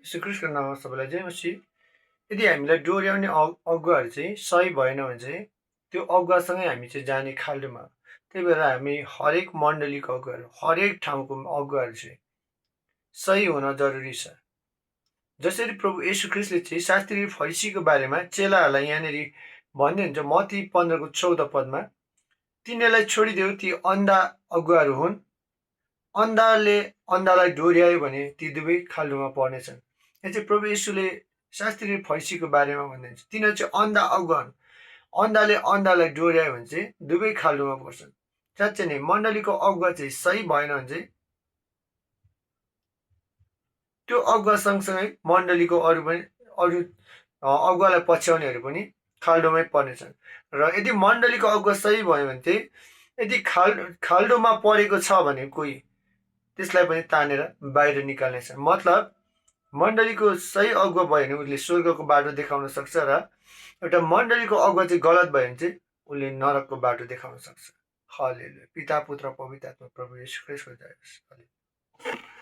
श्रीकृष्ण नाममा सबैलाई जय मसी। यदि हामीलाई डोर्याउने अगुवाहरू चाहिँ सही भएन भने चाहिँ त्यो अगुवासँगै हामी चाहिँ जाने खाल्डोमा। त्यही भएर हामी हरेक मण्डलीको अगुवाहरू, हरेक ठाउँको अगुवाहरू चाहिँ सही हुन जरुरी छ। जसरी प्रभु येशू ख्रिस्टले चाहिँ शास्त्री फरिसीको बारेमा चेलाहरूलाई यहाँनिर भन्दै हुन्छ मत्ती 15:14 पदमा, तिनीहरूलाई छोडिदेऊ, ती अन्धा अगुवाहरू हुन्। अन्धाले अन्धालाई डोर्यायो भने ती दुवै खाल्डोमा पर्नेछन्। यहाँ चाहिँ प्रभु येशूले शास्त्री फरिसीको बारेमा भन्नुहुन्छ तिनीहरू चाहिँ अन्धा अगुवा हुन्। अन्धाले अन्धालाई डोर्यायो भने चाहिँ दुवै खाल्डोमा पर्छन्। साँच्चै नै मण्डलीको अगुवा चाहिँ सही भएन भने चाहिँ त्यो अगुवा सँगसँगै मण्डलीको अरू अगुवालाई पछ्याउनेहरू पनि खाल्डोमै पर्नेछन्। र यदि मण्डलीको अगुवा सही भयो भने चाहिँ यदि खाल्डोमा परेको छ भने कोही त्यसलाई पनि तानेर बाहिर निकाल्नेछ। मतलब मण्डलीको सही अगुवा भयो भने उसले स्वर्गको बाटो देखाउन सक्छ र एउटा मण्डलीको अगुवा चाहिँ गलत भयो भने चाहिँ उसले नरकको बाटो देखाउन सक्छ। हालेलुया। पिता पुत्र पवित्र आत्मा प्रभु येशू ख्रीष्टको जय होस्।